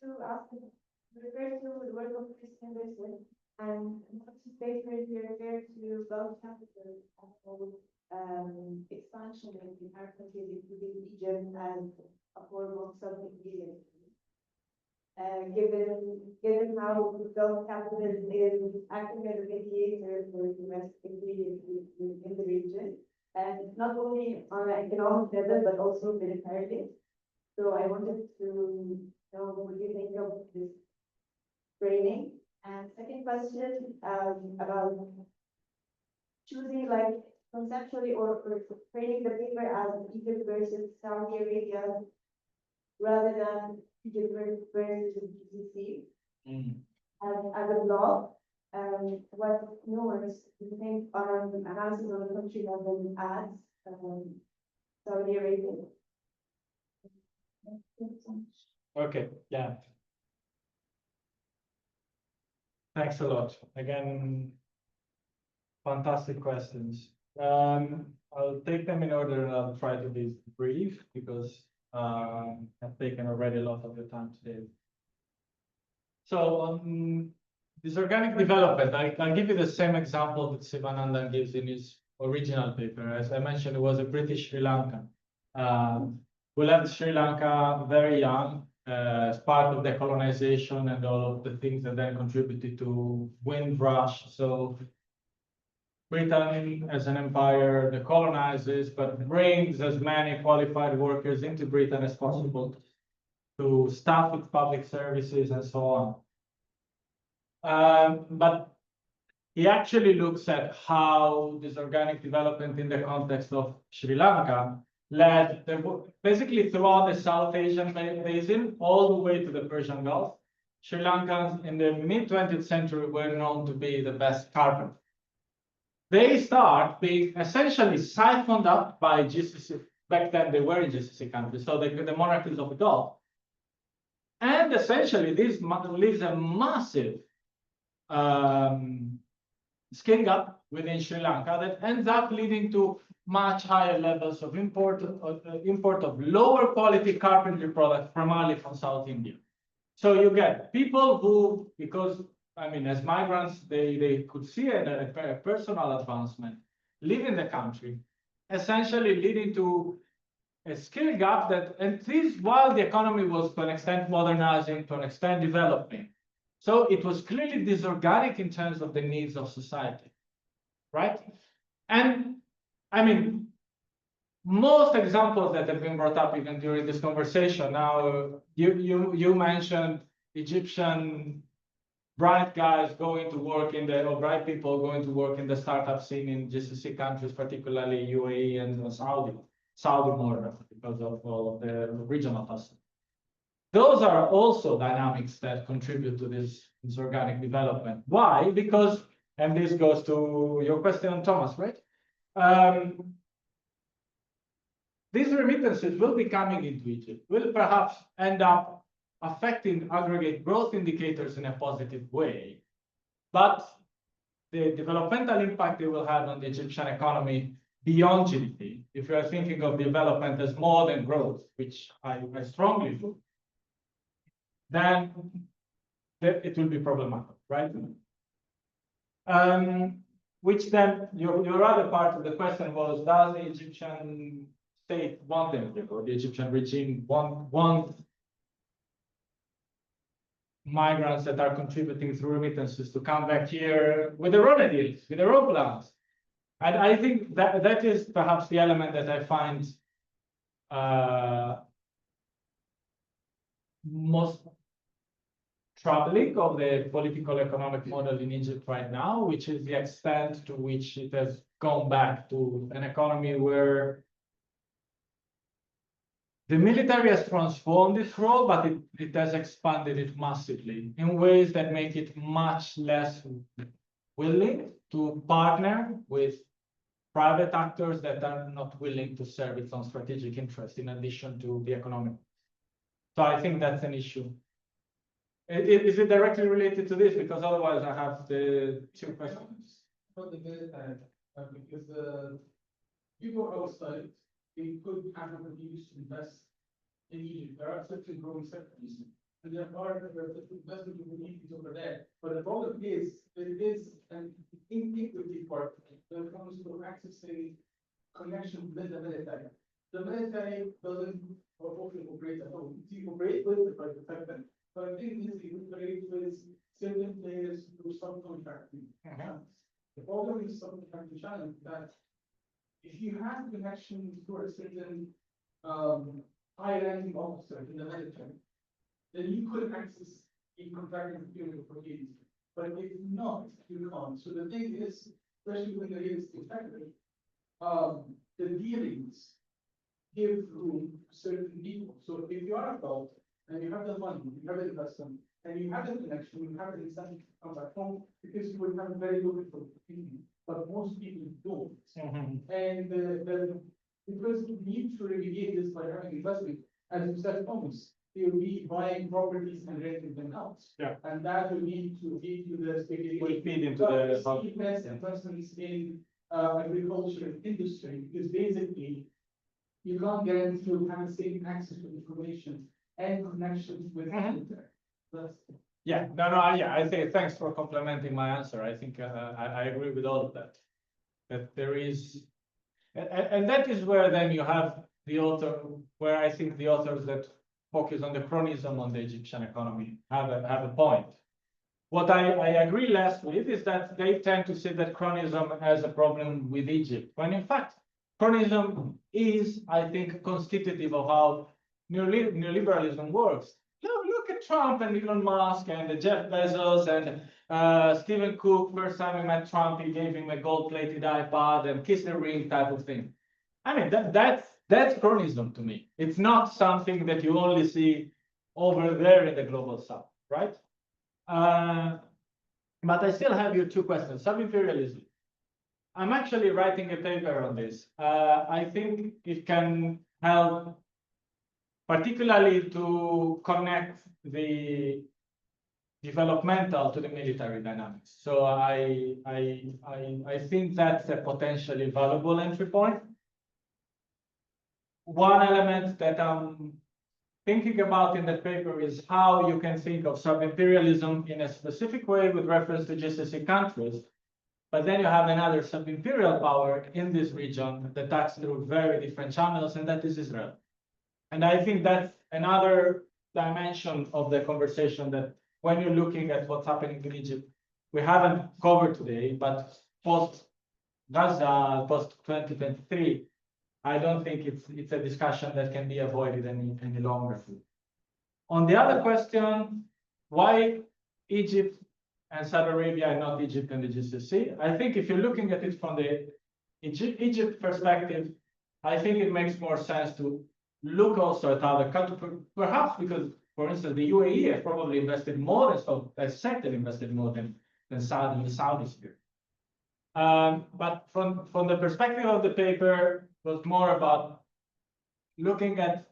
To ask, refer to the work of Chris Henderson, and his paper here refers to wealth capital and expansion in our countries, including Egypt, as a form of self-imperialism. Given how wealth capital is acting as a mediator for domestic imperialism in the region, and not only on an economic level but also militarily. So I wanted to know what you think of this framing. And second question about choosing like conceptually or framing the paper as Egypt versus Saudi Arabia rather than Egypt versus GCC as a block. What nuance do you think on analysis of the country level adds Saudi Arabia? Okay, yeah. Thanks a lot. Again, fantastic questions. I'll take them in order and I'll try to be brief because I've taken already a lot of your time today. So this organic development, I'll give you the same example that Sivanandan gives in his original paper. As I mentioned, it was a British Sri Lankan. We left Sri Lanka very young as part of the colonization and all of the things that then contributed to Windrush. So Britain as an empire that colonizes, but brings as many qualified workers into Britain as possible to staff its public services and so on. But he actually looks at how this organic development in the context of Sri Lanka led basically throughout the South Asian basin all the way to the Persian Gulf. Sri Lankans in the mid-20th century were known to be the best carpenters. They start being essentially siphoned up by GCC. Back then they were in GCC countries, so the monarchies of the Gulf. And essentially this leaves a massive skill gap within Sri Lanka that ends up leading to much higher levels of import of lower quality carpentry products, primarily from South India. So you get people who, because I mean, as migrants, they could see a personal advancement, live in the country, essentially leading to a skill gap that, and this while the economy was to an extent modernizing, to an extent developing. So it was clearly disorganic in terms of the needs of society, right? And I mean, most examples that have been brought up even during this conversation. Now, you mentioned Egyptian bright guys going to work in the, or bright people going to work in the startup scene in GCC countries, particularly UAE and Saudi more because of all of the regional hustle. Those are also dynamics that contribute to this organic development. Why? Because, and this goes to your question, Thomas, right? These remittances will be coming into Egypt, will perhaps end up affecting aggregate growth indicators in a positive way. But the developmental impact they will have on the Egyptian economy beyond GDP, if you are thinking of development as more than growth, which I strongly do, then it will be problematic, right? Which then, your other part of the question was, does the Egyptian state want them, or the Egyptian regime want migrants that are contributing through remittances to come back here with their own ideas, with their own plans? And I think that is perhaps the element that I find most troubling of the political economic model in Egypt right now, which is the extent to which it has gone back to an economy where the military has transformed its role, but it has expanded it massively in ways that make it much less willing to partner with private actors that are not willing to serve its own strategic interest in addition to the economic. So I think that's an issue. Is it directly related to this? Because otherwise I have the two questions. For the military, because you go outside, they could have used to invest in Egypt. There are certain growing sectors, and there are investment opportunities over there. But the problem is there is an inequity part when it comes to accessing connection with the military. The military doesn't operate at home. It operates with the private sector. But I think this operates with certain players through subcontracting. The problem is subcontracting challenge that if you have connection to a certain high-ranking officer in the military, then you could access a contracting period for years. But if not, you can't. So the thing is, especially when there is a factor, the dealings give room to certain people. So if you are adult and you have the money, you have the investment, and you have the connection, you have the incentive to come back home because you would have a very good opportunity. But most people don't. And because you need to remediate this by having investment, as you said, Thomas, you'll be buying properties and renting them out. Yeah. And that will need to feed to the speculation. Will feed into the investments in agriculture industry, because basically you can't guarantee you'll have the same access to information and connections with that's yeah, I think thanks for complimenting my answer. I think I agree with all of that. That there is, and that is where then you have the author, where I think the authors that focus on the chronism on the Egyptian economy have a point. What I agree less with is that they tend to say that chronism has a problem with Egypt, when in fact, chronism is, I think, constitutive of how neoliberalism works. Look at Trump and Elon Musk and Jeff Bezos and Stephen Cook, first time he met Trump, he gave him a gold-plated iPad and kiss the ring type of thing. I mean, that's cronyism to me. It's not something that you only see over there in the global south, right? But I still have you two questions. Sub-imperialism. I'm actually writing a paper on this. I think it can help, particularly to connect the developmental to the military dynamics. So I think that's a potentially valuable entry point. One element that I'm thinking about in that paper is how you can think of sub-imperialism in a specific way with reference to GCC countries. But then you have another sub-imperial power in this region that acts through very different channels, and that is Israel. And I think that's another dimension of the conversation that when you're looking at what's happening in Egypt, we haven't covered today, but post-Gaza, post-2023, I don't think it's a discussion that can be avoided any longer. On the other question, why Egypt and Saudi Arabia and not Egypt and the GCC? I think if you're looking at it from the Egypt perspective, I think it makes more sense to look also at other countries, perhaps because, for instance, the UAE has probably invested more than so as sector invested more than Saudi, the Saudis here. But from the perspective of the paper, was more about looking at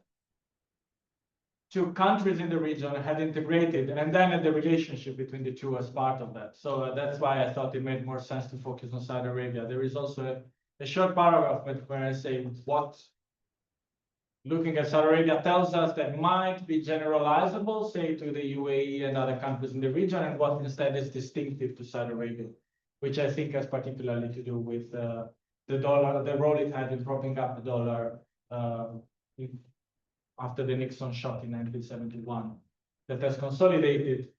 two countries in the region had integrated, and then at the relationship between the two as part of that. So that's why I thought it made more sense to focus on Saudi Arabia. There is also a short paragraph where I say what looking at Saudi Arabia tells us that might be generalizable, say, to the UAE and other countries in the region, and what instead is distinctive to Saudi Arabia, which I think has particularly to do with the dollar, the role it had in propping up the dollar after the Nixon shot in 1971, that has consolidated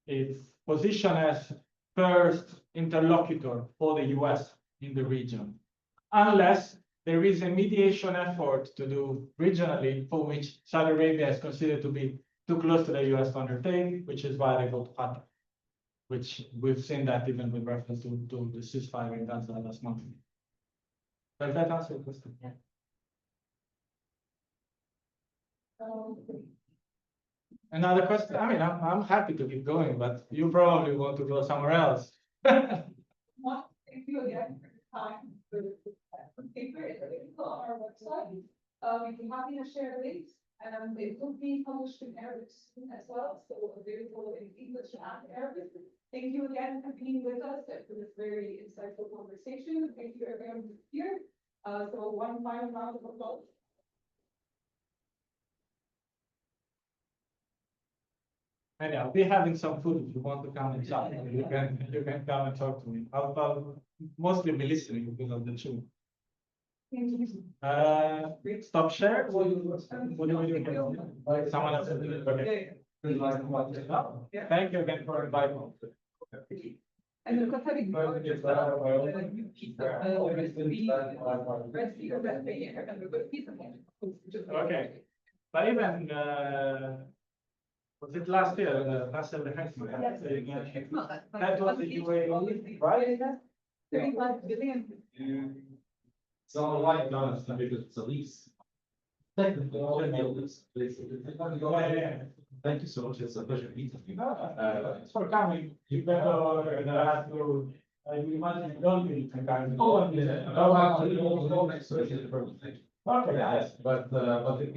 its position as first interlocutor for the US in the region, unless there is a mediation effort to do regionally for which Saudi Arabia is considered to be too close to the US to undertake, which is why they go to Qatar, which we've seen that even with reference to the ceasefire in Gaza last month. Does that answer your question? Yeah. Another question? I mean, I'm happy to keep going, but you probably want to go somewhere else. Thank you again for your time. The paper is available on our website. We'd be happy to share links, and it will be published in Arabic soon as well, so available in English and Arabic. Thank you again for being with us and for this very insightful conversation. Thank you everyone who's here. So one final round of applause. And I'll be having some food if you want to come and chat. You can come and talk to me. I'll mostly be listening because of the tune. Stop share. What do we do? Someone else will do it. Okay. Thank you again for inviting me. And the Catholic okay. But even was it last year? Last year, that was the UAE, right? 35 billion. It's all right, no, it's not because it's a lease. Technically, all in the lease. Thank you so much. It's a pleasure meeting you. Thanks for coming. You better have to. You imagine don't be kind. Oh, yeah. Thank you. Okay. Yes, but